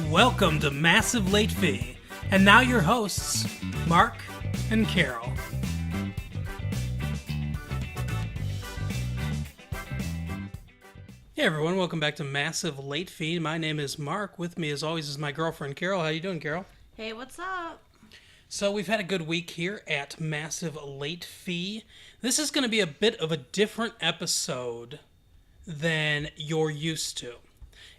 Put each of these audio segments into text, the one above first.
Welcome to Massive Late Fee. And now your hosts, Mark and Carol. Hey everyone, welcome back to Massive Late Fee. My name is Mark. With me as always is my girlfriend Carol. How you doing, Carol? Hey, what's up? So we've had a good week here at Massive Late Fee. This is going to be a bit of a different episode than you're used to.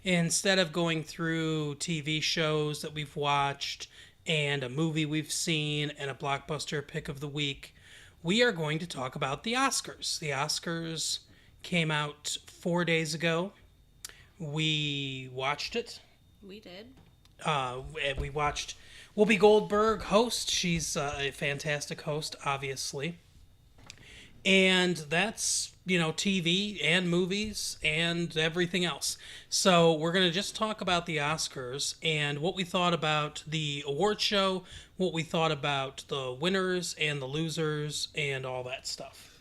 Instead of going through TV shows that we've watched and a movie we've seen and a blockbuster pick of the week, we are going to talk about the Oscars. The Oscars came out 4 days ago. We watched it. We did. And we watched Whoopi Goldberg host. She's a fantastic host, obviously. And that's, TV and movies and everything else. So we're going to just talk about the Oscars and what we thought about the award show, what we thought about the winners and the losers and all that stuff.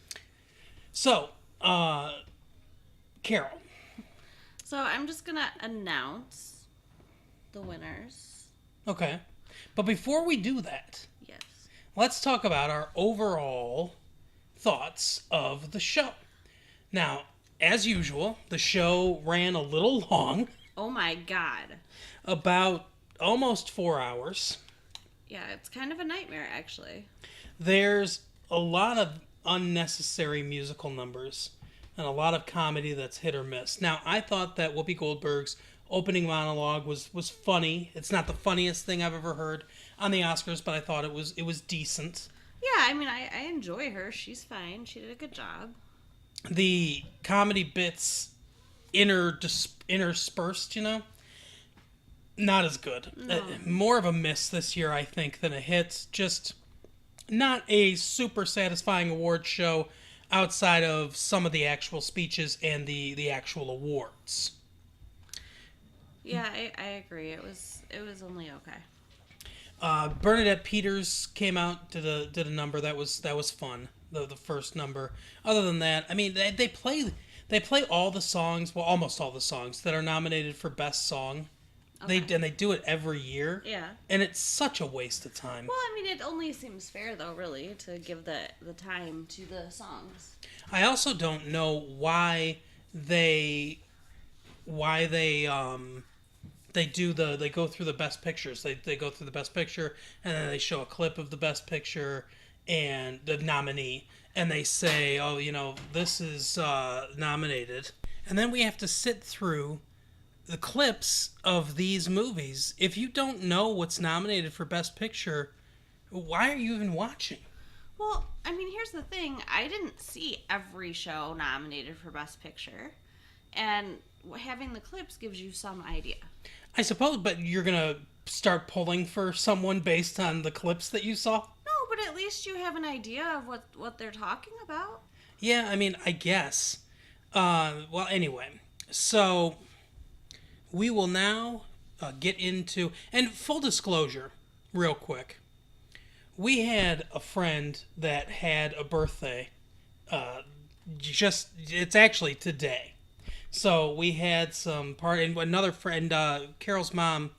So, Carol. So I'm just going to announce the winners. Okay. But before we do that, Yes. let's talk about our overall thoughts of the show. Now, as usual, the show ran a little long, Oh my god. about almost 4 hours. Yeah, it's kind of a nightmare, actually. There's a lot of unnecessary musical numbers and a lot of comedy that's hit or miss. Now, I thought that Whoopi Goldberg's opening monologue was funny. It's not the funniest thing I've ever heard on the Oscars, but I thought it was decent. Yeah, I mean, I enjoy her. She's fine. She did a good job. The comedy bits interspersed, not as good. No. More of a miss this year, I think, than a hit. Just not a super satisfying award show outside of some of the actual speeches and the actual awards. Yeah, I agree. It was only okay. Bernadette Peters came out, did a number that was fun. The first number. Other than that, I mean, they play all the songs, well, almost all the songs that are nominated for Best Song. Okay. They do it every year. Yeah. And it's such a waste of time. Well, I mean, it only seems fair, though, really, to give the time to the songs. I also don't know why they go through the best pictures. They go through the best picture and then they show a clip of the best picture and the nominee and they say, oh, this is nominated. And then we have to sit through the clips of these movies. If you don't know what's nominated for best picture, why are you even watching? Well, I mean, here's the thing. I didn't see every show nominated for Best Picture. And having the clips gives you some idea. I suppose, but you're going to start pulling for someone based on the clips that you saw? No, but at least you have an idea of what they're talking about. Yeah, I mean, I guess. Well, anyway, so we will now get into... And full disclosure, real quick. We had a friend that had a birthday. It's actually today. So we had some party, and another friend, Carol's mom,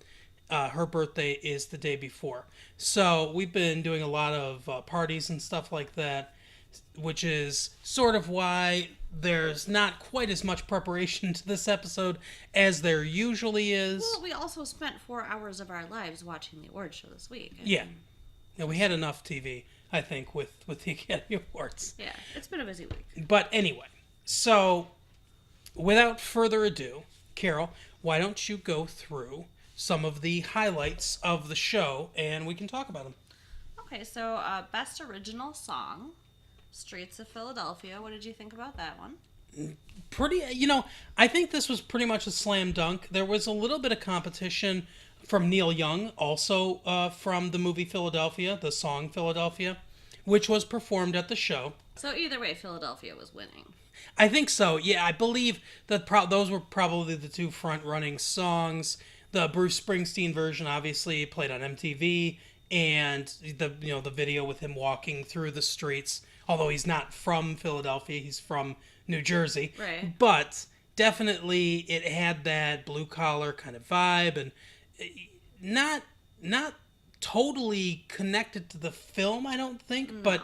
her birthday is the day before. So we've been doing a lot of parties and stuff like that, which is sort of why there's not quite as much preparation to this episode as there usually is. Well, we also spent 4 hours of our lives watching the awards show this week. Yeah. We had enough TV, I think, with the Academy Awards. Yeah, it's been a busy week. But anyway, so... without further ado, Carol, why don't you go through some of the highlights of the show and we can talk about them. Okay, so Best Original Song, Streets of Philadelphia. What did you think about that one? Pretty, I think this was pretty much a slam dunk. There was a little bit of competition from Neil Young, also from the movie Philadelphia, the song Philadelphia, which was performed at the show. So either way, Philadelphia was winning. I think so. Yeah, I believe that those were probably the two front-running songs. The Bruce Springsteen version obviously played on MTV, and the video with him walking through the streets. Although he's not from Philadelphia, he's from New Jersey. Right. But definitely it had that blue collar kind of vibe, not not totally connected to the film, I don't think, but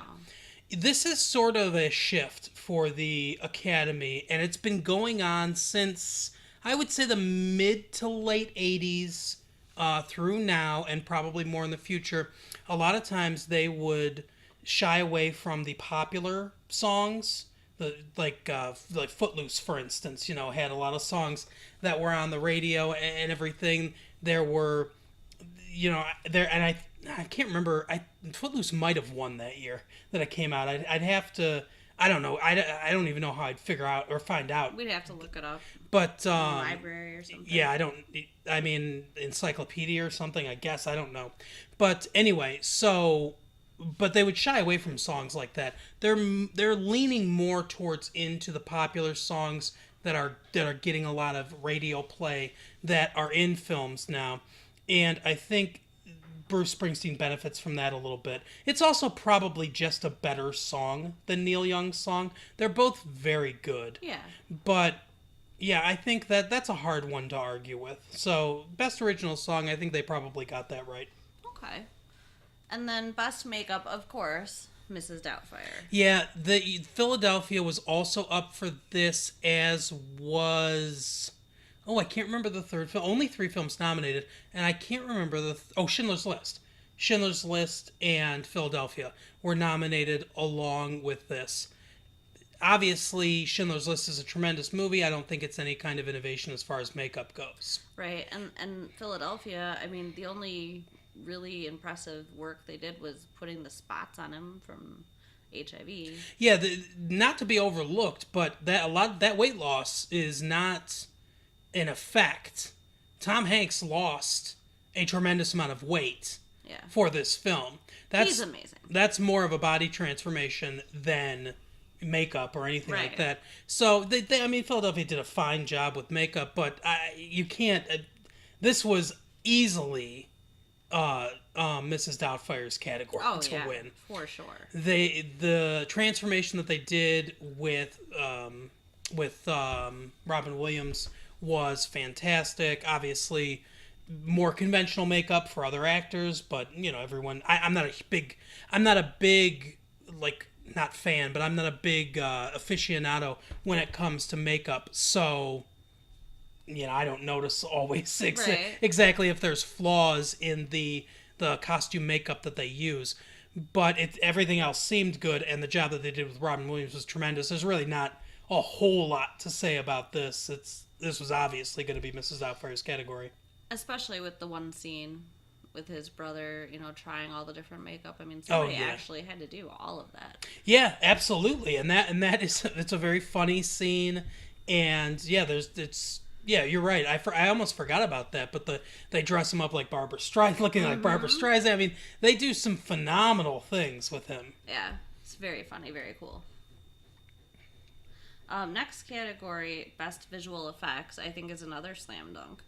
this is sort of a shift for the Academy, and it's been going on since, I would say, the mid to late 80s through now, and probably more in the future. A lot of times they would shy away from the popular songs. Like Footloose, for instance, had a lot of songs that were on the radio and everything. There were, and I can't remember. Footloose might have won that year that it came out. I'd have to. I don't know. I don't even know how I'd figure out or find out. We'd have to look it up. But in the library or something. Yeah, I don't. I mean, encyclopedia or something. I guess I don't know. But anyway, but they would shy away from songs like that. They're leaning more towards into the popular songs that are getting a lot of radio play that are in films now, and I think Bruce Springsteen benefits from that a little bit. It's also probably just a better song than Neil Young's song. They're both very good. Yeah. But yeah, I think that's a hard one to argue with. So, best original song, I think they probably got that right. Okay. And then best makeup, of course, Mrs. Doubtfire. Yeah, the Philadelphia was also up for this, as was... Oh, I can't remember the third film. Only 3 films nominated, and I can't remember Schindler's List. Schindler's List and Philadelphia were nominated along with this. Obviously, Schindler's List is a tremendous movie. I don't think it's any kind of innovation as far as makeup goes. Right, and Philadelphia, I mean, the only really impressive work they did was putting the spots on him from HIV. Yeah, not to be overlooked, but that weight loss is not an effect. Tom Hanks lost a tremendous amount of weight for this film. He's amazing. That's more of a body transformation than makeup or anything like that. So I mean, Philadelphia did a fine job with makeup, but you can't. This was easily Mrs. Doubtfire's category to win for sure. The transformation that they did with Robin Williams was fantastic. Obviously, more conventional makeup for other actors, but everyone. I'm not a big like. Not fan, but I'm not a big aficionado when it comes to makeup. So, I don't notice always exactly if there's flaws in the costume makeup that they use. But everything else seemed good, and the job that they did with Robin Williams was tremendous. There's really not a whole lot to say about this. This was obviously going to be Mrs. Doubtfire's category. Especially with the one scene with his brother, trying all the different makeup. I mean, somebody actually had to do all of that. Yeah, absolutely, and that is it's a very funny scene, and you're right. I almost forgot about that, but they dress him up like Barbara Streisand, looking like Barbara Streisand. I mean, they do some phenomenal things with him. Yeah, it's very funny, very cool. Next category, best visual effects, I think is another slam dunk.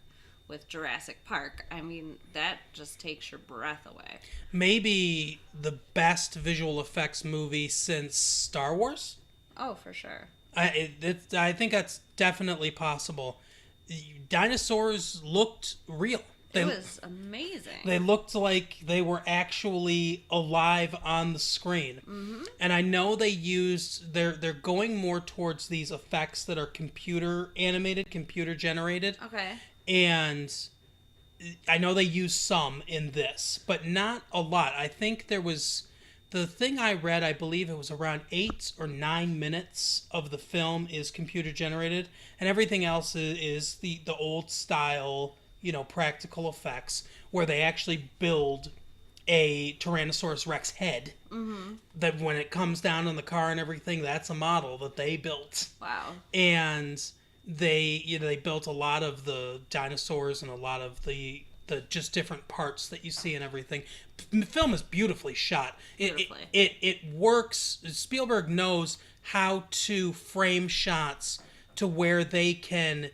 With Jurassic Park, I mean, that just takes your breath away. Maybe the best visual effects movie since Star Wars? Oh, for sure. I think that's definitely possible. Dinosaurs looked real. It was amazing. They looked like they were actually alive on the screen. Mm-hmm. And I know they're going more towards these effects that are computer animated, computer generated. Okay. And I know they use some in this, but not a lot. I think there was... The thing I read, I believe it was around 8 or 9 minutes of the film is computer generated, and everything else is the old style, practical effects, where they actually build a Tyrannosaurus Rex head. Mm-hmm. That when it comes down in the car and everything, that's a model that they built. Wow. And they built a lot of the dinosaurs and a lot of the just different parts that you see and everything. The film is beautifully shot. It works. Spielberg knows how to frame shots to where they can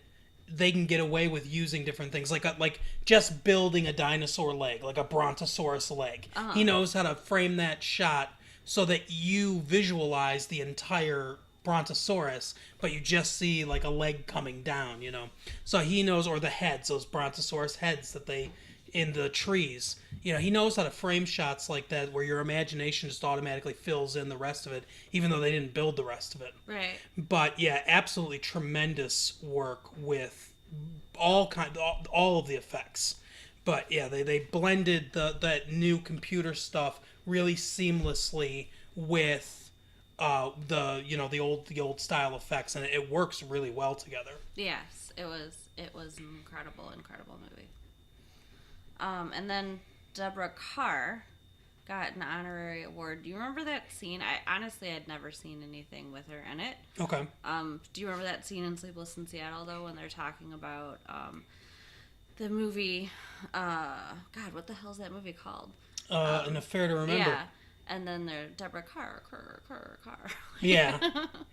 get away with using different things, like just building a dinosaur leg, like a brontosaurus leg. Uh-huh. He knows how to frame that shot so that you visualize the entire brontosaurus, but you just see like a leg coming down, you know. So he knows, or the heads, those brontosaurus heads that they in the trees. You know, he knows how to frame shots like that where your imagination just automatically fills in the rest of it, even though they didn't build the rest of it. Right. But yeah, absolutely tremendous work with all of the effects. But yeah, they blended that new computer stuff really seamlessly with the old style effects, and it works really well together. Yes, it was an incredible movie. And then Deborah Carr got an honorary award. Do you remember that scene? I honestly had never seen anything with her in it. Okay. Do you remember that scene in Sleepless in Seattle though, when they're talking about the movie? God, what the hell is that movie called? An Affair to Remember. Yeah. And then they're Deborah Carr. Yeah.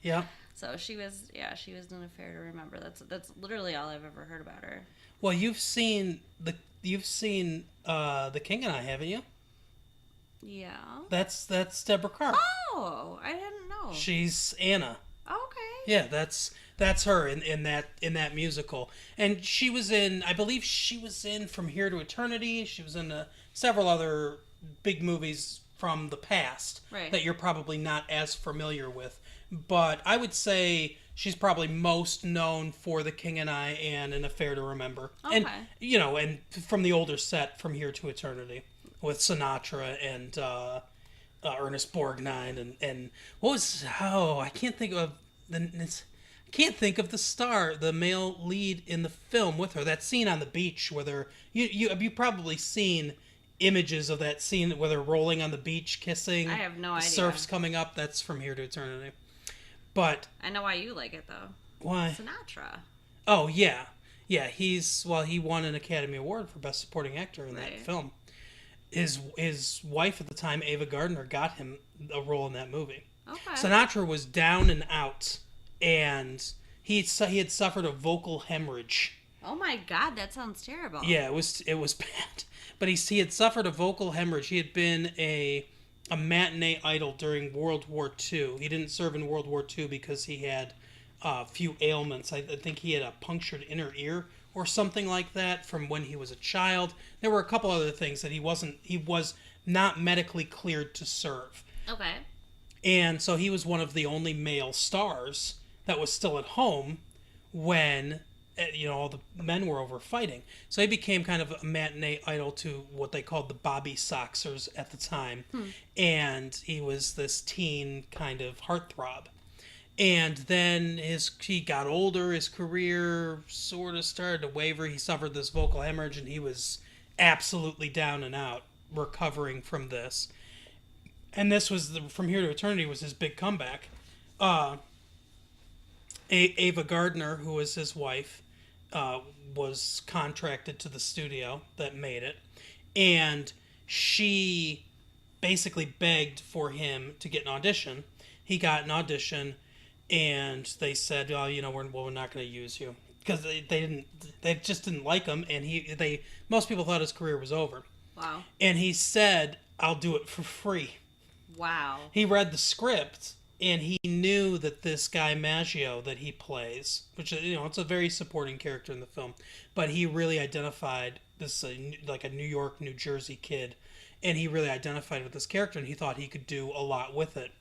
Yeah. So she was in Affair to Remember. That's literally all I've ever heard about her. Well, you've seen The King and I, haven't you? Yeah. That's Deborah Carr. Oh, I didn't know. She's Anna. Okay. Yeah, that's her in that musical. And she was in, I believe she was in From Here to Eternity. She was in several other big movies from the past that you're probably not as familiar with. But I would say she's probably most known for The King and I and An Affair to Remember. Okay. And, and from the older set, From Here to Eternity, with Sinatra and Ernest Borgnine and what was, I can't think of the star, the male lead in the film with her. That scene on the beach where they're, you've probably seen images of that scene where they're rolling on the beach kissing. I have no idea. Surf's coming up. That's From Here to Eternity. But I know why you like it though. Why? Sinatra. Oh yeah, he won an Academy Award for Best Supporting Actor in that film. His wife at the time, Ava Gardner, got him a role in that movie. Okay. Sinatra was down and out, and he had suffered a vocal hemorrhage. Oh my God, that sounds terrible. Yeah, it was bad. But he had suffered a vocal hemorrhage. He had been a matinee idol during World War II. He didn't serve in World War II because he had a few ailments. I think he had a punctured inner ear or something like that from when he was a child. There were a couple other things that he was not medically cleared to serve. Okay. And so he was one of the only male stars that was still at home when all the men were over fighting. So he became kind of a matinee idol to what they called the Bobby Soxers at the time. And he was this teen kind of heartthrob. And then he got older, his career sort of started to waver. He suffered this vocal hemorrhage, and he was absolutely down and out, recovering from this. And this was, From Here to Eternity was his big comeback. Ava Gardner, who was his wife, was contracted to the studio that made it. And she basically begged for him to get an audition. He got an audition, and they said, "Oh, we're not going to use you," because they just didn't like him, and most people thought his career was over. Wow. And he said, "I'll do it for free." Wow. He read the script, and he knew that this guy Maggio that he plays, which it's a very supporting character in the film, but he really identified this like a New York, New Jersey kid, and he really identified with this character, and he thought he could do a lot with it.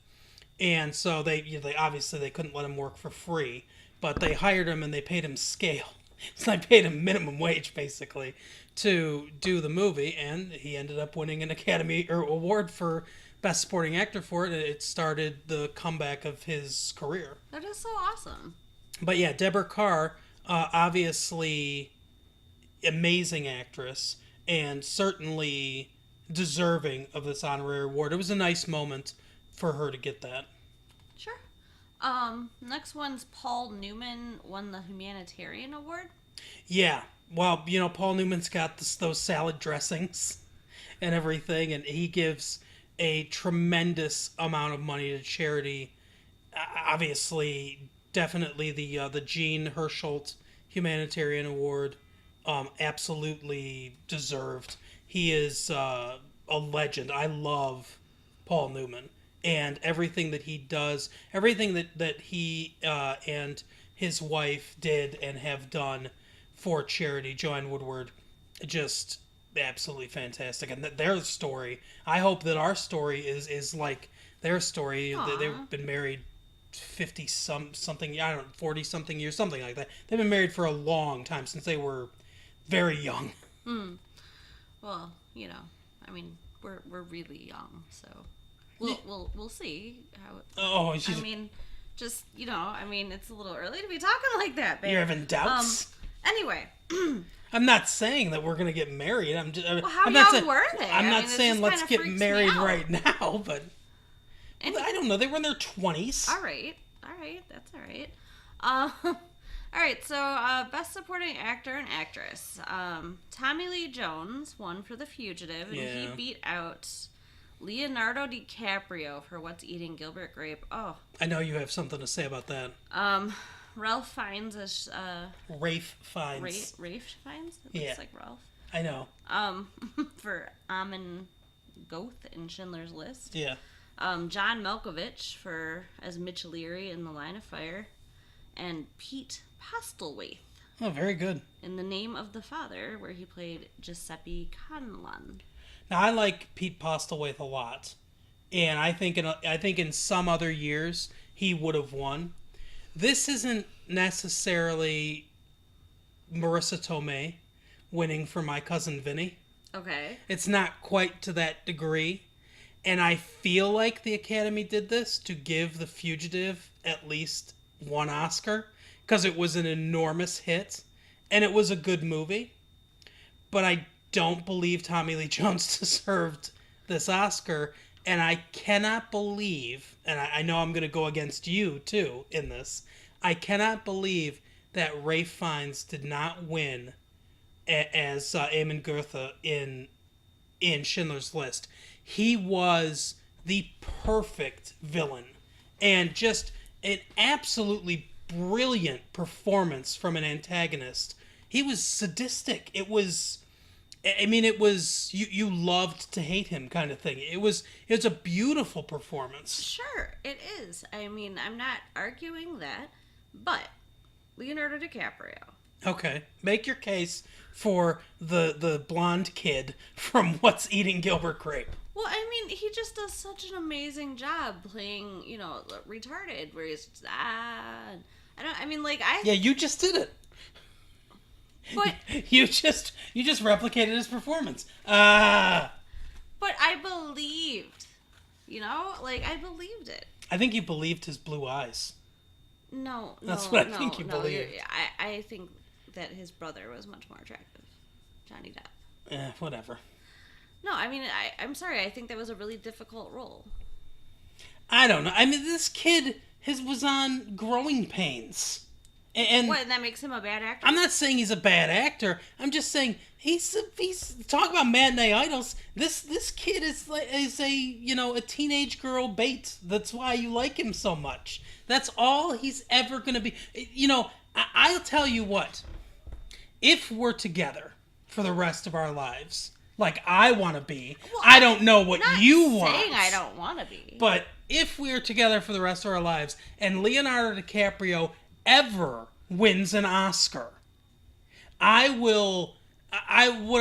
And so they obviously they couldn't let him work for free, but they hired him and they paid him scale. So they paid him minimum wage basically to do the movie, and he ended up winning an Academy Award for Best Supporting Actor for it. It started the comeback of his career. That is so awesome. But yeah, Deborah Carr, obviously amazing actress, and certainly deserving of this honorary award. It was a nice moment for her to get that. Sure. Next one's Paul Newman won the Humanitarian Award. Yeah. Well, Paul Newman's got those salad dressings and everything, and he gives a tremendous amount of money to charity. Obviously, definitely the Jean Hersholt Humanitarian Award, absolutely deserved. He is a legend. I love Paul Newman. and everything that he does, everything that he and his wife did and have done for charity, Joanne Woodward, just absolutely fantastic. And their story, I hope that our story is like their story. Aw. They've been married 50 something, I don't know, 40 something years, something like that. They've been married for a long time, since they were very young. Well, I mean, we're really young, so we'll see how. Oh, I mean, just I mean, it's a little early to be talking like that, babe. you're having doubts? Anyway, I'm not saying that we're gonna get married. I'm just. well, how I'm not young saying, were they? I'm I not mean, it saying just let's kinda get freaks me married out. right now, but I don't know. They were in their 20s. All right, that's all right. All right, so best supporting actor and actress. Tommy Lee Jones won for The Fugitive, and he Yeah. beat out Leonardo DiCaprio for What's Eating Gilbert Grape. Oh, I know you have something to say about that. Ralph Fiennes is Rafe Fiennes. Rafe Fiennes. It Yeah. looks like Ralph. I know. For Amon Goeth in Schindler's List. Yeah. John Malkovich as Mitch Leary in The Line of Fire, and Pete Postlethwaite Oh, very good. in The Name of the Father, where he played Giuseppe Conlon. Now I like Pete Postlethwaite a lot, and I think in some other years he would have won. This isn't necessarily Marissa Tomei winning for My Cousin Vinny. Okay. It's not quite to that degree. And I feel like the Academy did this to give The Fugitive at least one Oscar, because it was an enormous hit and it was a good movie. But I don't believe Tommy Lee Jones deserved this Oscar. And I cannot believe, and I know I'm going to go against you too in this, I cannot believe that Ralph Fiennes did not win as Eamon Goethe in Schindler's List. He was the perfect villain, and just an absolutely brilliant performance from an antagonist. He was sadistic. It was you loved to hate him kind of thing. It's a beautiful performance. Sure, it is. I mean, I'm not arguing that, but Leonardo DiCaprio. Okay, make your case for the blonde kid from What's Eating Gilbert Grape. Well, I mean, he just does such an amazing job playing, retarded, where he's just, Yeah, you just did it. But You just replicated his performance. but I believed, I believed it. I think you believed his blue eyes. No, That's what I think you believed. I think that his brother was much more attractive, Johnny Depp. Whatever. No, I mean, I'm sorry. I think that was a really difficult role. I don't know. I mean, this kid was on Growing Pains. And What, and that makes him a bad actor? I'm not saying he's a bad actor. I'm just saying he's talk about matinee idols. This kid is a teenage girl bait. That's why you like him so much. That's all he's ever gonna be. I'll tell you what. If we're together for the rest of our lives, like I want to be, Well, I don't know what Not you want. saying I don't want to be. But if we're together for the rest of our lives and Leonardo DiCaprio ever wins an Oscar, what do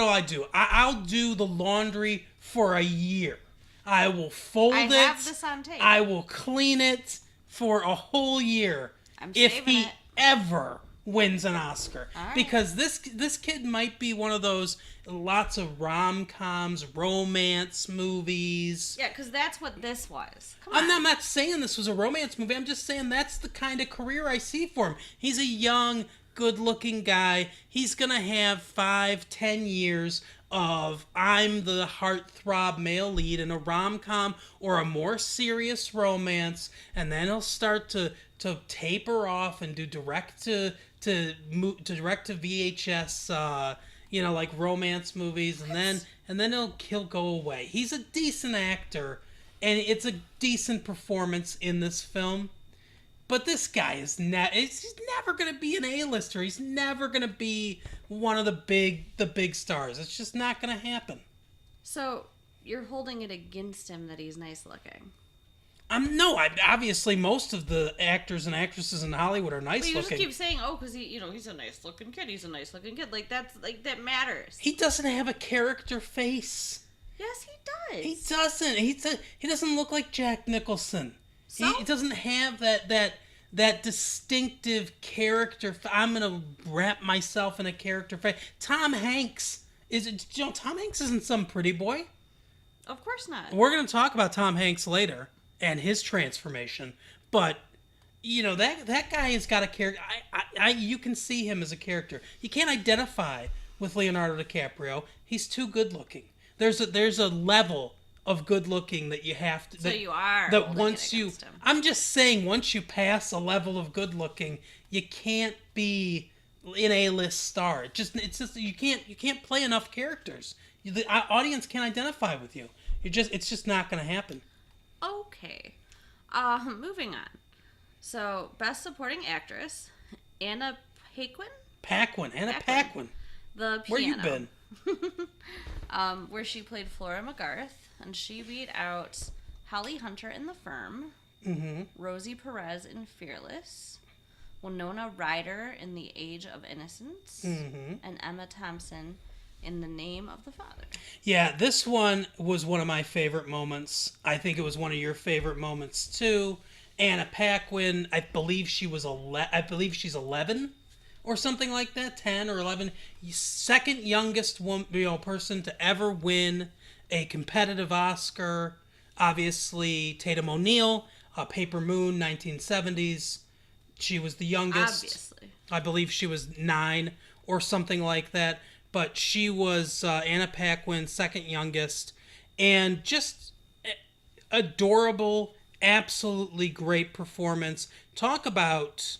I do? I'll do the laundry for a year. I will fold it. I have this on tape. I will clean it for a whole year. I'm if saving he it. ever wins an Oscar. All right. Because this kid might be one of those lots of rom-coms, romance movies. Yeah, because that's what this was. Come on. I'm not saying this was a romance movie. I'm just saying that's the kind of career I see for him. He's a young, good-looking guy. He's going to have 5-10 years of I'm the heartthrob male lead in a rom-com or a more serious romance, and then he'll start to taper off and do direct to VHS like romance movies, and then he'll go away. He's a decent actor, and it's a decent performance in this film. But this guy is he's never gonna be an A-lister. He's never gonna be one of the big stars. It's just not gonna happen. So you're holding it against him that he's nice looking. No, obviously most of the actors and actresses in Hollywood are nice But you looking. just keep saying, "Oh, because he's a nice looking kid. He's a nice looking kid." Like that matters. He doesn't have a character face. Yes, he does. He doesn't. He doesn't look like Jack Nicholson. So? He doesn't have that distinctive character. I'm gonna wrap myself in a character face. Tom Hanks Tom Hanks isn't some pretty boy. Of course not. We're gonna talk about Tom Hanks later and his transformation, but that guy has got a character. You can see him as a character. You can't identify with Leonardo DiCaprio. He's too good looking. There's a level of good looking that you have to. So you are. That once him. I'm just saying, once you pass a level of good looking, you can't be an A-list star. It's just you can't play enough characters. The audience can't identify with you. It's just not going to happen. Okay. Moving on. So, Best Supporting Actress, Anna Paquin? Anna Paquin. The piano. Where you been? Where she played Flora McGarth, and she beat out Holly Hunter in The Firm, Rosie Perez in Fearless, Winona Ryder in The Age of Innocence, and Emma Thompson in The Name of the Father. Yeah, this one was one of my favorite moments. I think it was one of your favorite moments too. Anna Paquin, I believe she's 11 or something like that, 10 or 11. Second youngest person to ever win a competitive Oscar. Obviously, Tatum O'Neal, Paper Moon, 1970s. She was the youngest. Obviously. I believe she was 9 or something like that. But she was Anna Paquin, second youngest. And just adorable, absolutely great performance. Talk about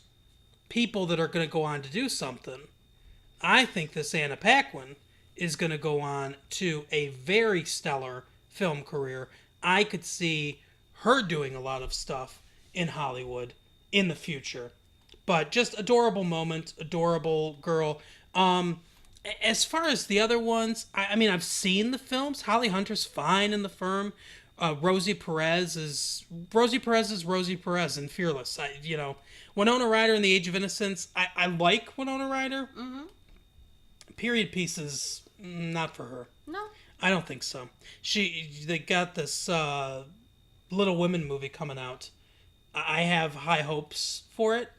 people that are going to go on to do something. I think this Anna Paquin is going to go on to a very stellar film career. I could see her doing a lot of stuff in Hollywood in the future. But just adorable moment, adorable girl. As far as the other ones, I mean, I've seen the films. Holly Hunter's fine in The Firm. Rosie Perez is Rosie Perez in Fearless. Winona Ryder in The Age of Innocence. I like Winona Ryder. Mm-hmm. Period pieces, not for her. No. I don't think so. They got this Little Women movie coming out. I have high hopes for it.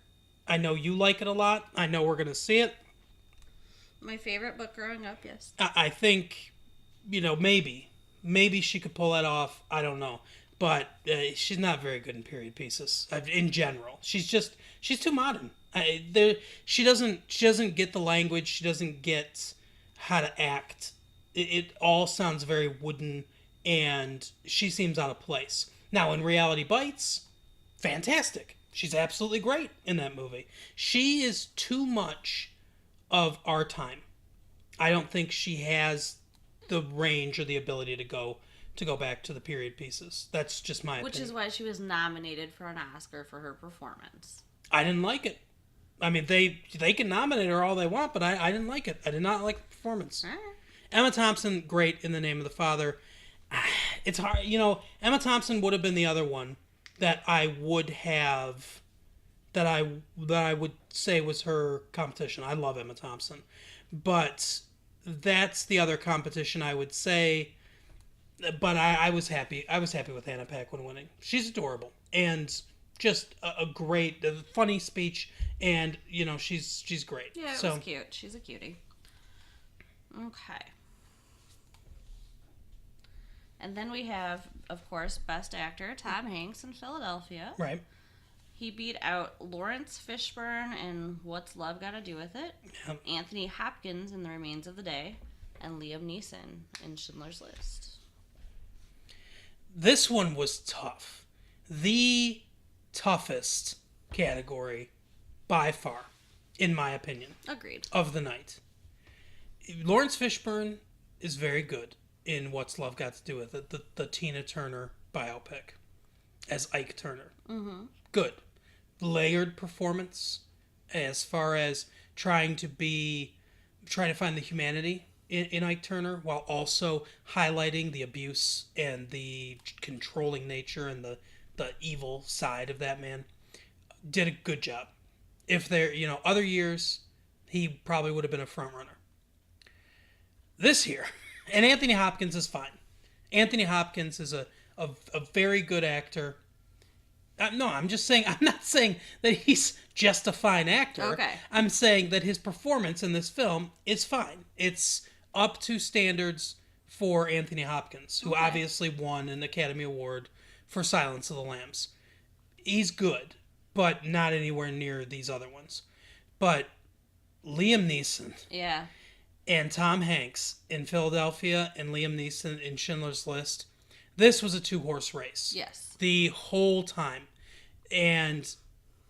I know you like it a lot. I know we're going to see it. My favorite book growing up, yes. I think, maybe she could pull that off. I don't know. But she's not very good in period pieces in general. She's too modern. She doesn't get the language. She doesn't get how to act. It all sounds very wooden, and she seems out of place. Now, in Reality Bites, fantastic. She's absolutely great in that movie. She is too much of our time. I don't think she has the range or the ability to go back to the period pieces. That's just my opinion. Which is why she was nominated for an Oscar for her performance. I didn't like it. I mean, they can nominate her all they want, but I didn't like it. I did not like the performance. All right. Emma Thompson, great in The Name of the Father. It's hard, Emma Thompson would have been the other one that I would have, that I would say was her competition. I love Emma Thompson, but that's the other competition I would say. But I was happy. I was happy with Anna Paquin winning. She's adorable and just a great, funny speech, and she's great. Yeah, it was cute. She's a cutie. Okay. And then we have, of course, Best Actor, Tom Hanks in Philadelphia. Right. He beat out Lawrence Fishburne in What's Love Gotta Do With It, Yep. Anthony Hopkins in The Remains of the Day, and Liam Neeson in Schindler's List. This one was tough. The toughest category by far, in my opinion. Agreed. Of the night. Lawrence Fishburne is very good in What's Love Got to Do With It, the Tina Turner biopic as Ike Turner. Mm-hmm. Good. Layered performance as far as trying to find the humanity in Ike Turner while also highlighting the abuse and the controlling nature and the the evil side of that man, did a good job. If there, other years, he probably would have been a front runner. This year, and Anthony Hopkins is fine. Anthony Hopkins is a very good actor. No, I'm just saying, I'm not saying that he's just a fine actor. Okay. I'm saying that his performance in this film is fine. It's up to standards for Anthony Hopkins, who obviously won an Academy Award for Silence of the Lambs. He's good, but not anywhere near these other ones. But Liam Neeson Yeah. and Tom Hanks in Philadelphia and Liam Neeson in Schindler's List, this was a two-horse race. Yes. The whole time. And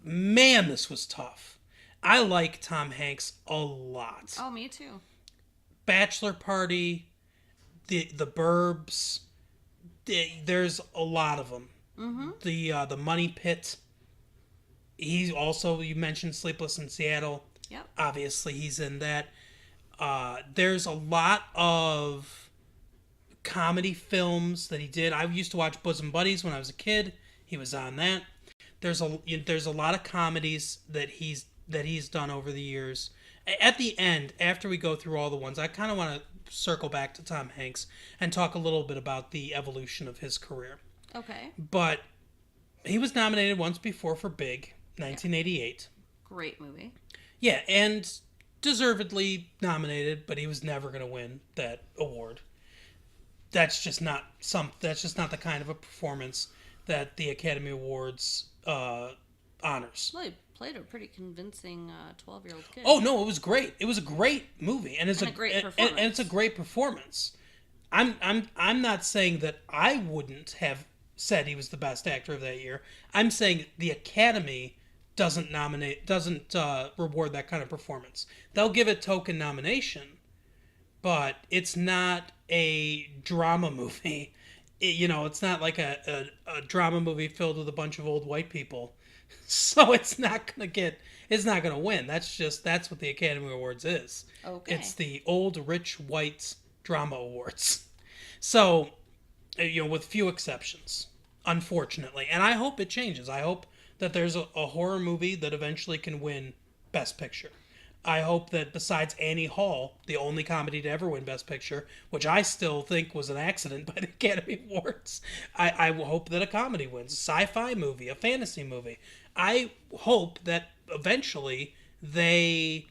man, this was tough. I like Tom Hanks a lot. Oh, me too. Bachelor Party, the Burbs, there's a lot of them. Mm-hmm. The Money Pit. He's also, you mentioned Sleepless in Seattle. Yep. Obviously, he's in that. There's a lot of comedy films that he did. I used to watch Bosom Buddies when I was a kid. He was on that. There's a lot of comedies that he's done over the years. At the end, after we go through all the ones, I kind of want to circle back to Tom Hanks and talk a little bit about the evolution of his career. Okay. But he was nominated once before for Big, 1988. Great movie. Yeah, and deservedly nominated, but he was never going to win that award. That's just not the kind of a performance that the Academy Awards honors. Well, he played a pretty convincing 12-year-old kid. Oh no, it was great. It was a great movie, and it's a great performance. And it's a great performance. I'm not saying that I wouldn't have said he was the best actor of that year. I'm saying the Academy doesn't reward that kind of performance. They'll give it token nomination, but it's not a drama movie. It's not like a drama movie filled with a bunch of old white people. So it's not gonna win. That's what the Academy Awards is. Okay. It's the old rich white drama awards. So, with few exceptions, unfortunately. And I hope it changes. I hope that there's a horror movie that eventually can win Best Picture. I hope that besides Annie Hall, the only comedy to ever win Best Picture, which I still think was an accident by the Academy Awards, I hope that a comedy wins. A sci-fi movie, a fantasy movie. I hope that eventually they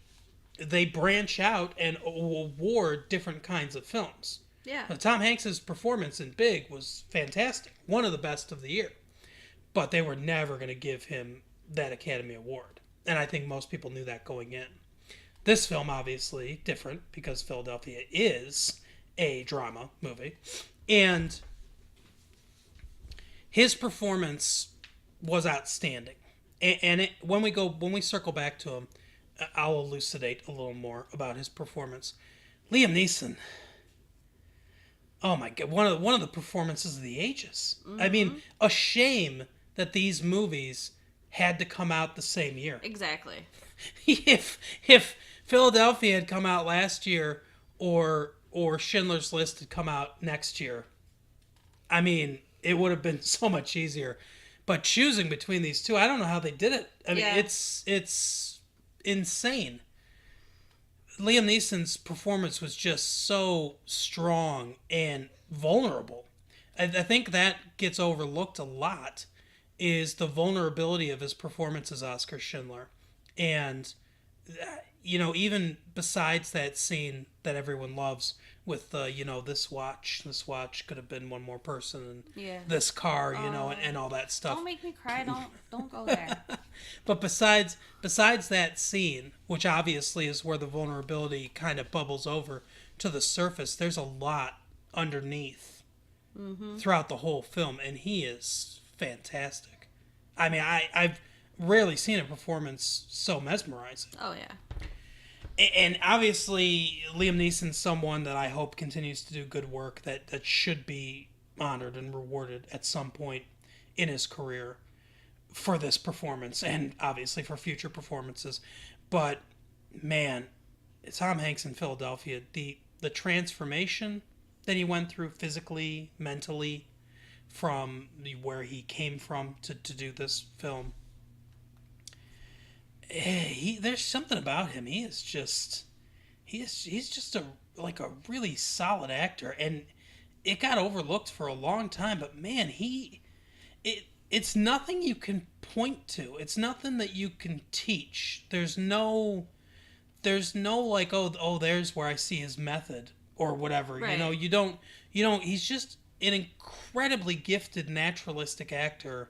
branch out and award different kinds of films. Yeah. Now, Tom Hanks' performance in Big was fantastic. One of the best of the year. But they were never going to give him that Academy Award. And I think most people knew that going in. This film, obviously, different because Philadelphia is a drama movie. And his performance was outstanding. And when we circle back to him, I'll elucidate a little more about his performance. Liam Neeson. Oh my God, one of the performances of the ages. Mm-hmm. I mean, a shame that these movies had to come out the same year. Exactly. If Philadelphia had come out last year or Schindler's List had come out next year, I mean, it would have been so much easier. But choosing between these two, I don't know how they did it. I mean, it's insane. Liam Neeson's performance was just so strong and vulnerable. I think that gets overlooked a lot, is the vulnerability of his performance as Oscar Schindler. And, even besides that scene that everyone loves with, this watch could have been one more person, and this car, and all that stuff. Don't make me cry. Don't go there. But besides that scene, which obviously is where the vulnerability kind of bubbles over to the surface, there's a lot underneath throughout the whole film, and he is fantastic. I mean, I've rarely seen a performance so mesmerizing. Oh, yeah. And obviously, Liam Neeson's someone that I hope continues to do good work that should be honored and rewarded at some point in his career for this performance, and obviously for future performances. But, man, Tom Hanks in Philadelphia, the transformation that he went through physically, mentally, from where he came from to do this film. There's something about him. He's just a really solid actor, and it got overlooked for a long time. But man, it's nothing you can point to. It's nothing that you can teach. There's no like, there's where I see his method or whatever. Right. You don't. He's just an incredibly gifted naturalistic actor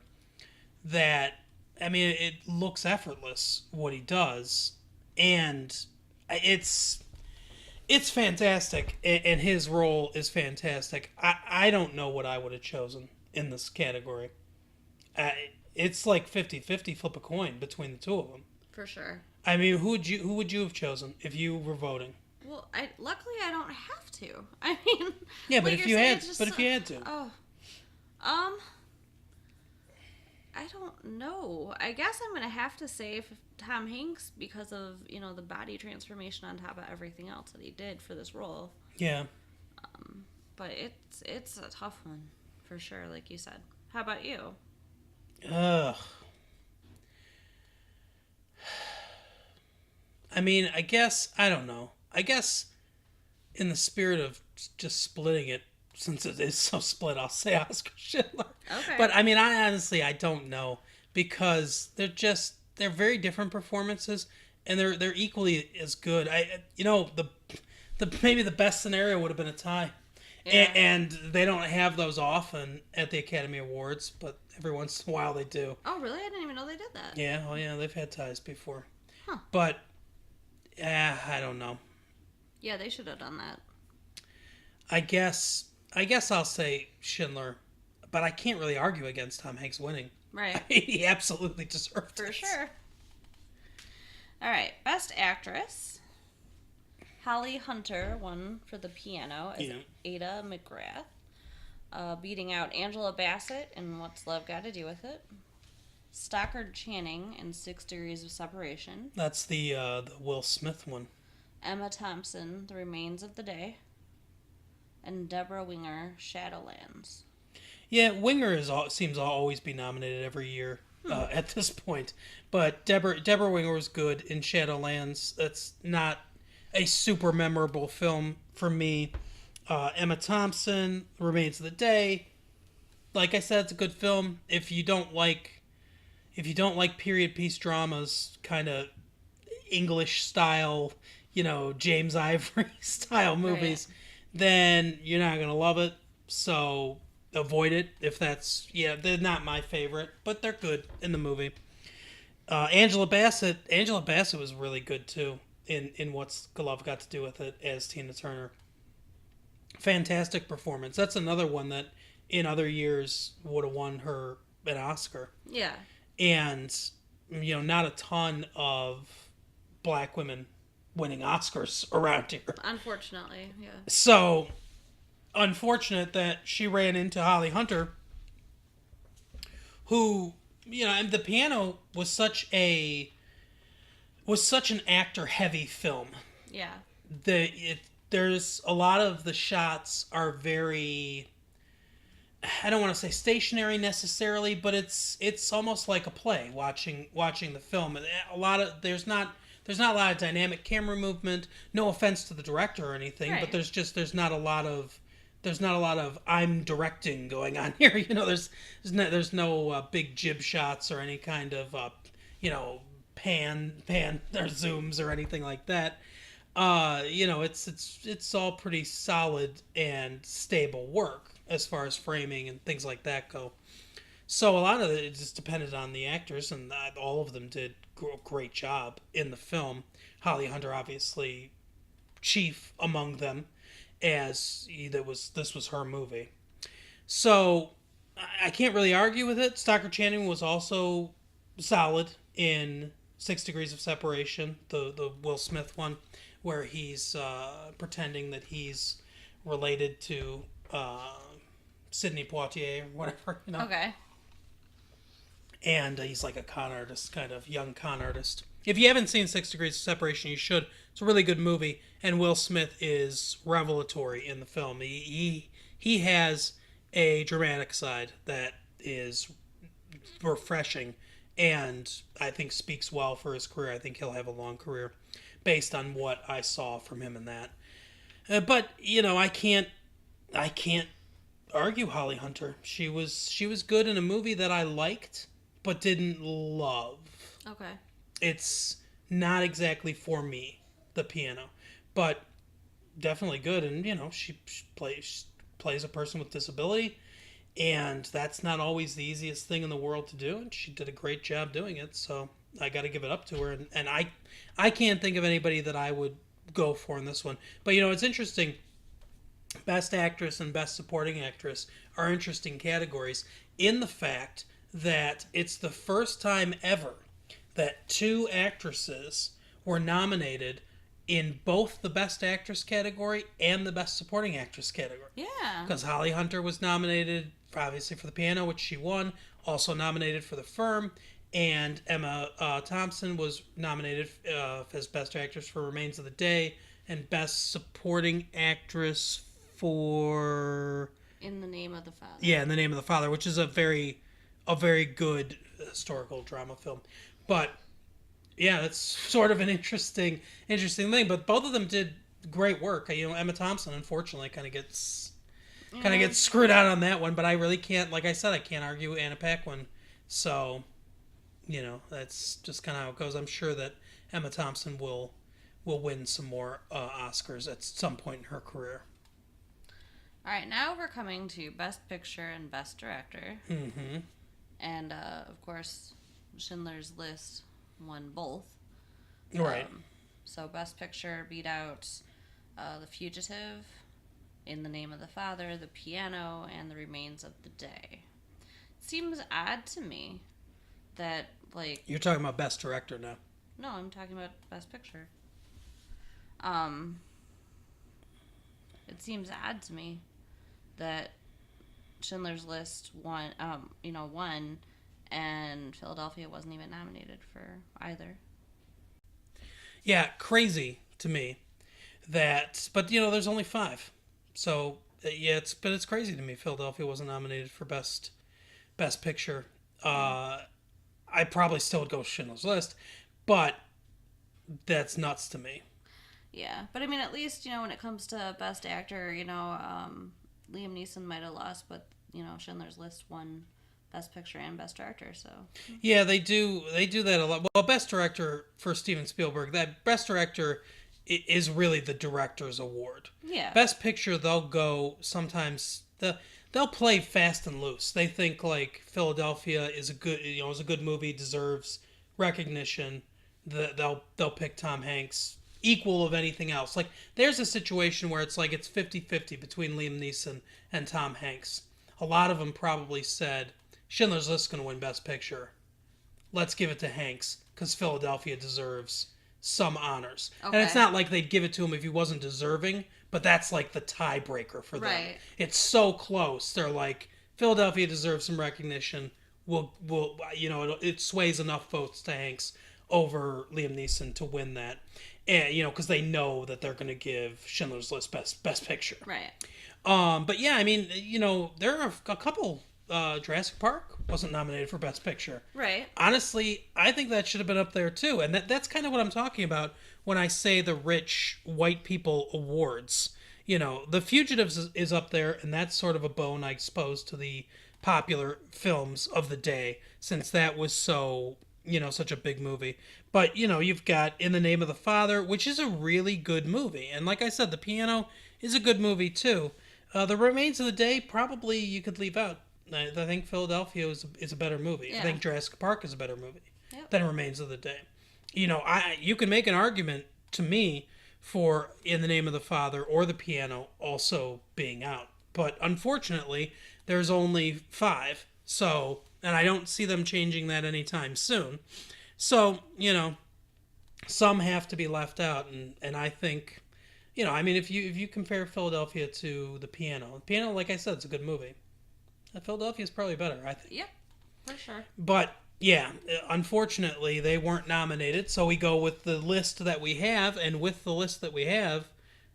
that, I mean, it looks effortless what he does, and it's fantastic, and his role is fantastic. I don't know what I would have chosen in this category. It's like 50-50, flip a coin between the two of them. For sure. I mean, who would you have chosen if you were voting? Well, luckily I don't have to. I mean, Yeah, but like if you're you saying, had, it's just but if you had to, oh, I don't know. I guess I'm gonna have to say Tom Hanks because of the body transformation on top of everything else that he did for this role. yeah. But it's a tough one for sure, like you said. How about you? Ugh. I mean, I don't know. I guess in the spirit of just splitting it, since it is so split, I'll say Oscar Schindler. Okay. But I mean, I don't know, because they're very different performances, and they're equally as good. The maybe the best scenario would have been a tie. Yeah. And they don't have those often at the Academy Awards, but every once in a while they do. Oh, really? I didn't even know they did that. Yeah, oh yeah, they've had ties before. Huh. But, I don't know. Yeah, they should have done that. I guess I'll say Schindler, but I can't really argue against Tom Hanks winning. Right. He absolutely deserved it. For sure. All right, Best Actress. Holly Hunter won for The Piano as Ada McGrath, beating out Angela Bassett in What's Love Got to Do with It. Stockard Channing in 6 Degrees of Separation. That's the Will Smith one. Emma Thompson, The Remains of the Day. And Deborah Winger, Shadowlands. Yeah, Winger seems to always be nominated every year at this point. But Deborah Winger was good in Shadowlands. That's not a super memorable film for me. Emma Thompson, Remains of the Day. Like I said, it's a good film. If you don't like period piece dramas, kind of English style, James Ivory style movies, then you're not gonna love it. So avoid it if they're not my favorite, but they're good in the movie. Angela Bassett was really good too in What's Love Got to Do with It as Tina Turner. Fantastic performance. That's another one that in other years would have won her an Oscar. Yeah. And not a ton of black women winning Oscars around here. Unfortunately, yeah. So unfortunate that she ran into Holly Hunter, who, and The Piano was such an actor heavy film. Yeah. There's a lot of the shots are very, I don't want to say stationary necessarily, but it's almost like a play watching the film. There's not a lot of dynamic camera movement. No offense to the director or anything, right. But there's not a lot of I'm directing going on here. There's no big jib shots or any kind of pan or zooms or anything like that. It's all pretty solid and stable work as far as framing and things like that go. So a lot of it just depended on the actors, and all of them did a great job in the film. Holly Hunter, obviously, chief among them, as this was her movie. So I can't really argue with it. Stockard Channing was also solid in 6 Degrees of Separation, the Will Smith one, where he's pretending that he's related to Sidney Poitier or whatever, Okay. And he's like a con artist, kind of young con artist. If you haven't seen 6 Degrees of Separation, you should. It's a really good movie, and Will Smith is revelatory in the film. He has a dramatic side that is refreshing and I think speaks well for his career. I think he'll have a long career based on what I saw from him in that. But I can't argue Holly Hunter. She was good in a movie that I liked but didn't love. Okay. It's not exactly for me, the piano, but definitely good. And she plays a person with disability, and that's not always the easiest thing in the world to do. And she did a great job doing it. So I got to give it up to her. And I can't think of anybody that I would go for in this one. But it's interesting. Best Actress and Best Supporting Actress are interesting categories in the fact that it's the first time ever that two actresses were nominated in both the Best Actress category and the Best Supporting Actress category. Yeah. Because Holly Hunter was nominated, obviously, for The Piano, which she won, also nominated for The Firm, and Emma Thompson was nominated as Best Actress for Remains of the Day, and Best Supporting Actress for... In the Name of the Father. Yeah, In the Name of the Father, which is a very good historical drama film. But yeah, it's sort of an interesting thing. But both of them did great work. Emma Thompson, unfortunately, kind of gets screwed out on that one. But I really can't, like I said, I can't argue Anna Paquin. So, that's just kind of how it goes. I'm sure that Emma Thompson will win some more Oscars at some point in her career. All right, now we're coming to Best Picture and Best Director. Mm-hmm. And, of course, Schindler's List won both. Right. So Best Picture beat out The Fugitive, In the Name of the Father, The Piano, and The Remains of the Day. It seems odd to me that, like... You're talking about Best Director now. No, I'm talking about Best Picture. It seems odd to me that Schindler's List won, and Philadelphia wasn't even nominated for either. Yeah, crazy to me that, but there's only 5, so yeah, it's crazy to me. Philadelphia wasn't nominated for best picture. I probably still would go with Schindler's List, but that's nuts to me. Yeah, but I mean, at least when it comes to Best Actor, Liam Neeson might have lost, but Schindler's List won Best Picture and Best Director. So yeah, they do that a lot. Well, Best Director for Steven Spielberg, that Best Director is really the director's award. Yeah. Best Picture, they'll go sometimes they'll play fast and loose. They think like Philadelphia is a good movie, deserves recognition. They'll pick Tom Hanks equal of anything else. Like there's a situation where it's like it's 50-50 between Liam Neeson and Tom Hanks. A lot of them probably said Schindler's List is going to win Best Picture. Let's give it to Hanks because Philadelphia deserves some honors. Okay. And it's not like they'd give it to him if he wasn't deserving, but that's like the tiebreaker for them. Right. It's so close. They're like, Philadelphia deserves some recognition. It sways enough votes to Hanks over Liam Neeson to win that. And, because they know that they're going to give Schindler's List best picture. Right. But yeah, I mean, there are a couple. Jurassic Park wasn't nominated for Best Picture. Right. Honestly, I think that should have been up there too. And that's kind of what I'm talking about when I say the rich white people awards. The Fugitives is up there, and that's sort of a bone, I suppose, to the popular films of the day, since that was so, such a big movie. But, you've got In the Name of the Father, which is a really good movie. And like I said, The Piano is a good movie too. The Remains of the Day, probably you could leave out. I think Philadelphia is a better movie. Yeah. I think Jurassic Park is a better movie than Remains of the Day. You can make an argument to me for In the Name of the Father or The Piano also being out. But unfortunately, there's only 5. So, and I don't see them changing that anytime soon. So, some have to be left out. And I think, if you compare Philadelphia to The Piano, like I said, it's a good movie. Philadelphia is probably better, I think. Yep, for sure. But, yeah, unfortunately, they weren't nominated, so we go with the list that we have, and with the list that we have,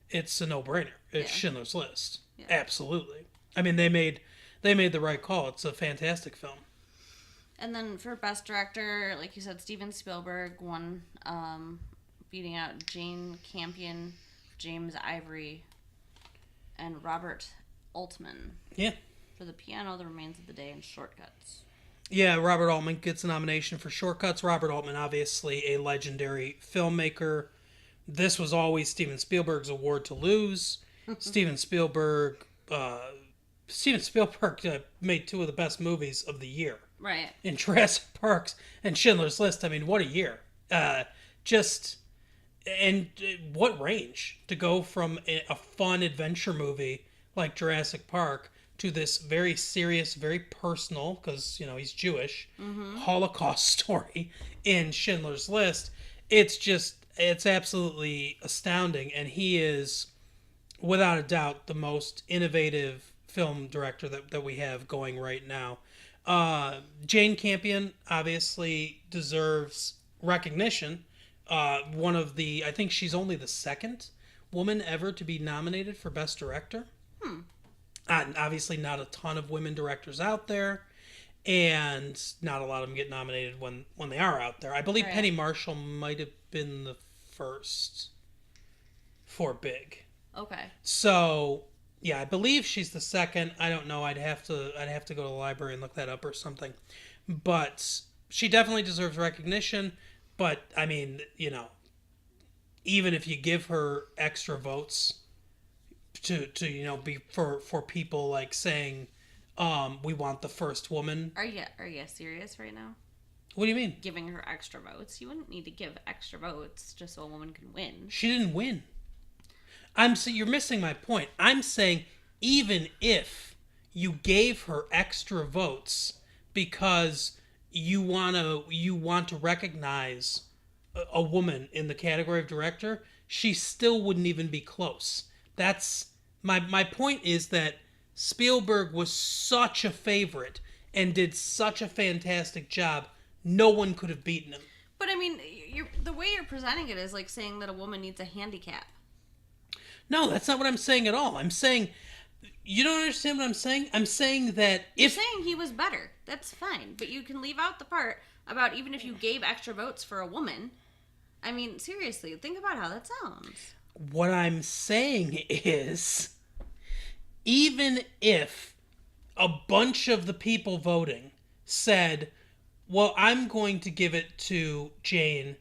it's a no-brainer. It's Schindler's List. Yeah. Absolutely. I mean, they made they made the right call. It's a fantastic film. And then for Best Director, like you said, Steven Spielberg won, beating out Jane Campion, James Ivory, and Robert Altman. Yeah. For The Piano, The Remains of the Day, and Shortcuts. Yeah, Robert Altman gets a nomination for Shortcuts. Robert Altman, obviously a legendary filmmaker. This was always Steven Spielberg's award to lose. Steven Spielberg made two of the best movies of the year. Right. In Jurassic Park and Schindler's List. I mean, what a year. And what range to go from a fun adventure movie like Jurassic Park to this very serious, very personal, because, he's Jewish, Holocaust story in Schindler's List. It's absolutely astounding. And he is, without a doubt, the most innovative film director that we have going right now. Jane Campion obviously deserves recognition. I think she's only the second woman ever to be nominated for Best Director. Obviously not a ton of women directors out there, and not a lot of them get nominated when they are out there. I believe Penny Marshall might have been the first for Big. Okay. So, yeah, I believe she's the second. I don't know. I'd have to go to the library and look that up or something. But she definitely deserves recognition. But I mean, even if you give her extra votes to be for people like saying, we want the first woman. Are you serious right now? What do you mean? Giving her extra votes? You wouldn't need to give extra votes just so a woman can win. She didn't win. You're missing my point. I'm saying even if you gave her extra votes because you want to recognize a woman in the category of director, she still wouldn't even be close. That's my point, is that Spielberg was such a favorite and did such a fantastic job. No one could have beaten him. But I mean, the way you're presenting it is like saying that a woman needs a handicap. No, that's not what I'm saying at all. I'm saying, you don't understand what I'm saying? I'm saying that You're saying he was better. That's fine. But you can leave out the part about even if you gave extra votes for a woman. I mean, seriously, think about how that sounds. What I'm saying is, even if a bunch of the people voting said, well, I'm going to give it to Jane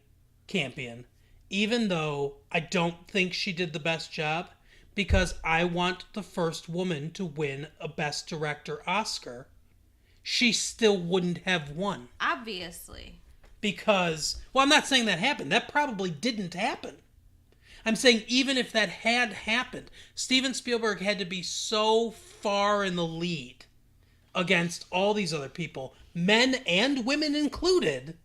Campion, even though I don't think she did the best job, because I want the first woman to win a Best Director Oscar, she still wouldn't have won. Obviously. Because, well, I'm not saying that happened. That probably didn't happen. I'm saying even if that had happened, Steven Spielberg had to be so far in the lead against all these other people, men and women included,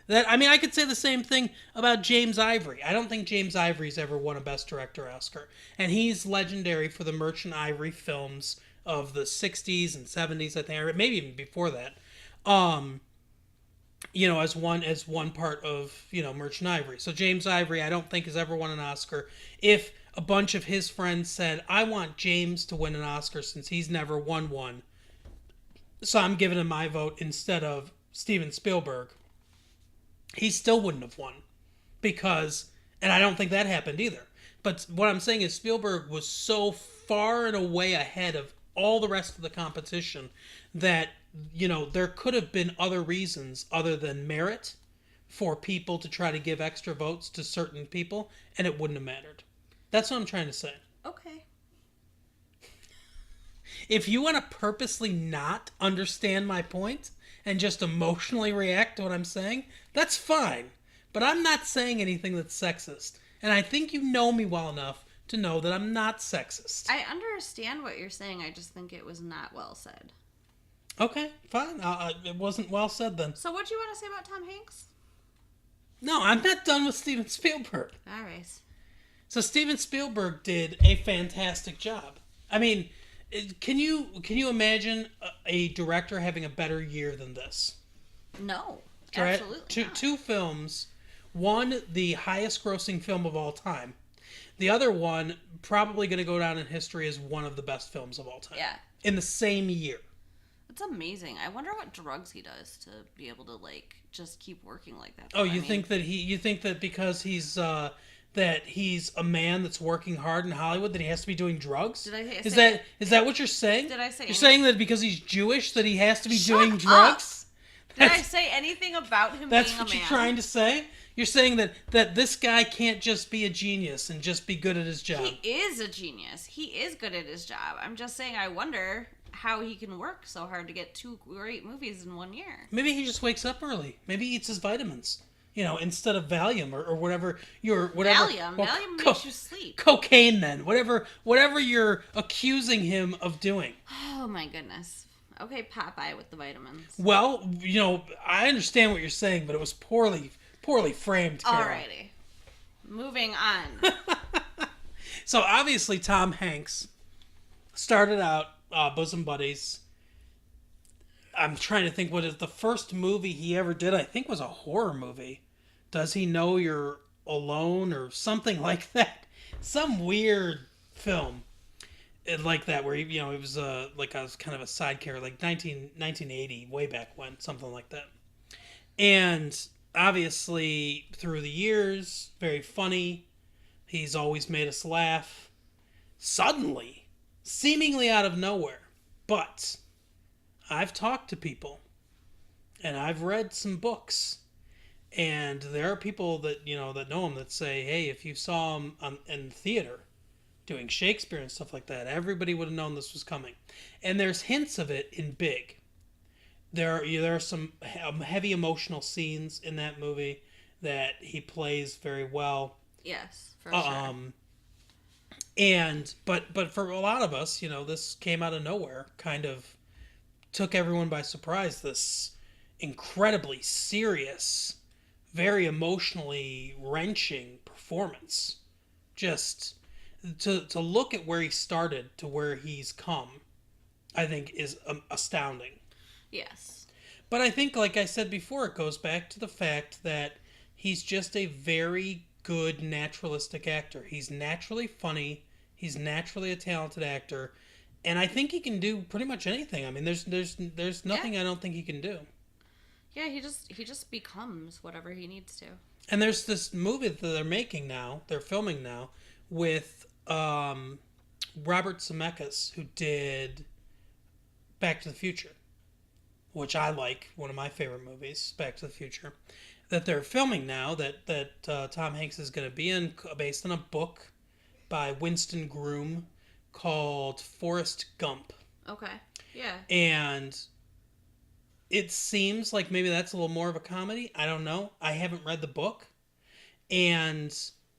that, I mean, I could say the same thing about James Ivory. I don't think James Ivory's ever won a Best Director Oscar. And he's legendary for the Merchant Ivory films of the 60s and 70s, I think, or maybe even before that. As one part of, Merchant Ivory. So James Ivory, I don't think has ever won an Oscar. If a bunch of his friends said, I want James to win an Oscar since he's never won one, so I'm giving him my vote instead of Steven Spielberg, he still wouldn't have won. And I don't think that happened either. But what I'm saying is Spielberg was so far and away ahead of all the rest of the competition that, there could have been other reasons other than merit for people to try to give extra votes to certain people, and it wouldn't have mattered. That's what I'm trying to say. Okay. If you want to purposely not understand my point and just emotionally react to what I'm saying, that's fine. But I'm not saying anything that's sexist. And I think you know me well enough to know that I'm not sexist. I understand what you're saying. I just think it was not well said. Okay, fine. It wasn't well said then. So what do you want to say about Tom Hanks? No, I'm not done with Steven Spielberg. All right. So Steven Spielberg did a fantastic job. I mean, can you imagine a director having a better year than this? No, absolutely not. Two films. One, the highest grossing film of all time. The other one, probably going to go down in history as one of the best films of all time. Yeah. In the same year. It's amazing. I wonder what drugs he does to be able to like just keep working like that. Oh, you think that because he's a man that's working hard in Hollywood that he has to be doing drugs? Did I say Is that what you're saying? Did I say You're saying that because he's Jewish that he has to be Shut doing up! drugs? Did I say anything about him That's being a what man? you're trying to say? You're saying that this guy can't just be a genius and just be good at his job. He is a genius. He is good at his job. I'm just saying I wonder how he can work so hard to get 2 great movies in 1 year. Maybe he just wakes up early. Maybe he eats his vitamins. Instead of Valium or whatever Valium makes you sleep. Cocaine then. Whatever you're accusing him of doing. Oh my goodness. Okay, Popeye with the vitamins. Well, I understand what you're saying, but it was poorly framed, Carol. Alrighty. Moving on. So obviously Tom Hanks started out bosom buddies. I'm trying to think what is the first movie he ever did. I think was a horror movie. Does He Know You're Alone or something like that? Some weird film like that where he was like I was kind of a side character, like 1980, way back when, something like that. And obviously through the years, very funny. He's always made us laugh. Suddenly, seemingly out of nowhere, but I've talked to people and I've read some books, and there are people that that know him that say, hey, if you saw him in theater doing Shakespeare and stuff like that, everybody would have known this was coming. And there's hints of it in Big. There are some heavy emotional scenes in that movie that he plays very well. Yes, for sure. And but for a lot of us, this came out of nowhere, kind of took everyone by surprise. This incredibly serious, very emotionally wrenching performance. Just to look at where he started to where he's come, I think is astounding. Yes. But I think, like I said before, it goes back to the fact that he's just a very good naturalistic actor. He's naturally funny. He's naturally a talented actor. And I think he can do pretty much anything. I mean, there's nothing I don't think he can do. Yeah, he just becomes whatever he needs to. And there's this movie that they're filming now, with Robert Zemeckis, who did Back to the Future, which I like, one of my favorite movies, Back to the Future, that they're filming now that Tom Hanks is going to be in, based on a book by Winston Groom called Forrest Gump. Okay. Yeah. And it seems like maybe that's a little more of a comedy. I don't know. I haven't read the book, and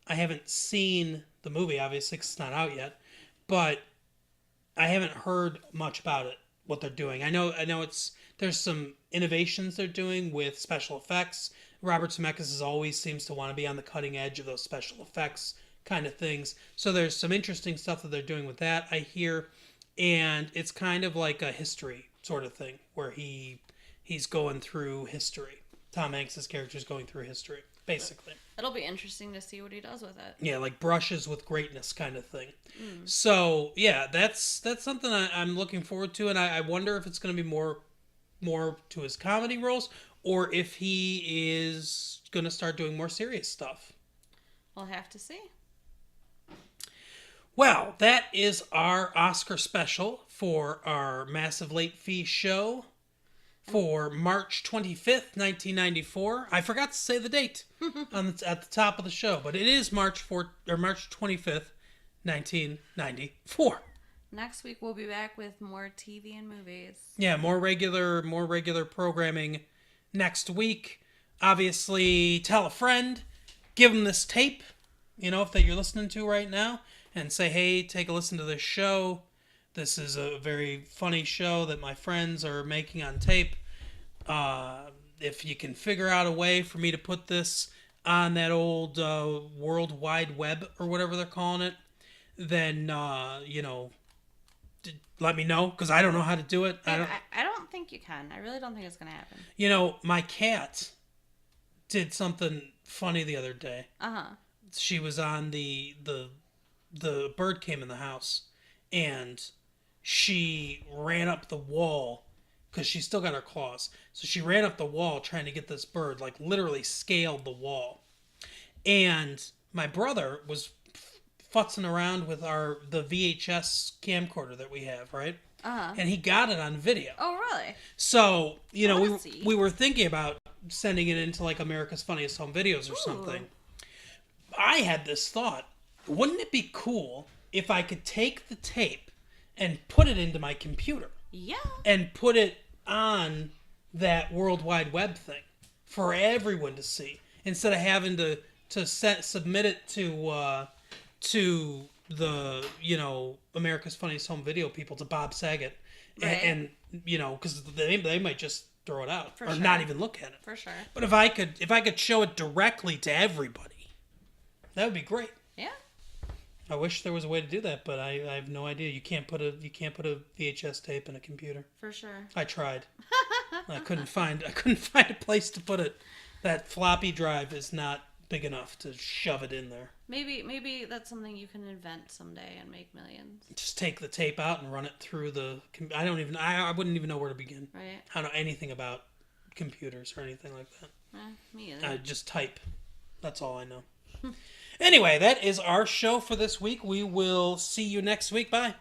I haven't seen the movie, obviously, because it's not out yet. But I haven't heard much about it, what they're doing. I know there's some innovations they're doing with special effects. Robert Zemeckis always seems to want to be on the cutting edge of those special effects kind of things. So there's some interesting stuff that they're doing with that, I hear. And it's kind of like a history sort of thing, where he's going through history. Tom Hanks' character is going through history, basically. It'll be interesting to see what he does with it. Yeah, like brushes with greatness kind of thing. So, yeah, that's something I'm looking forward to, and I wonder if it's going to be more to his comedy roles, or if he is going to start doing more serious stuff. We'll have to see. Well, that is our Oscar special for our Massive Late Fee show for March 25th, 1994. I forgot to say the date at the top of the show, but it is March 25th, 1994. Next week we'll be back with more TV and movies. Yeah, more regular programming next week. Obviously, tell a friend, give them this tape, if that you're listening to right now, and say, hey, take a listen to this show. This is a very funny show that my friends are making on tape. If you can figure out a way for me to put this on that old World Wide Web or whatever they're calling it, then, let me know, because I don't know how to do it. I don't think you can. I really don't think it's going to happen. My cat did something funny the other day. Uh-huh. She was on the bird came in the house, and she ran up the wall because she still got her claws. So she ran up the wall trying to get this bird, like literally scaled the wall. And my brother was futzing around with the VHS camcorder that we have, right? And he got it on video. Oh, really? So, See. we were thinking about sending it into like America's Funniest Home Videos or something. I had this thought. Wouldn't it be cool if I could take the tape and put it into my computer? Yeah. And put it on that World Wide Web thing for everyone to see, instead of having to submit it to the America's Funniest Home Video people, to Bob Saget, Right. and because they might just throw it out For or sure. not even look at it. For sure. But if I could show it directly to everybody, that would be great. Yeah. I wish there was a way to do that, but I have no idea. You can't put a VHS tape in a computer. For sure. I tried. I couldn't find a place to put it. That floppy drive is not big enough to shove it in there. Maybe that's something you can invent someday and make millions. Just take the tape out and run it through the. I wouldn't even know where to begin. Right. I don't know anything about computers or anything like that. Me either. I just type. That's all I know. Anyway, that is our show for this week. We will see you next week. Bye.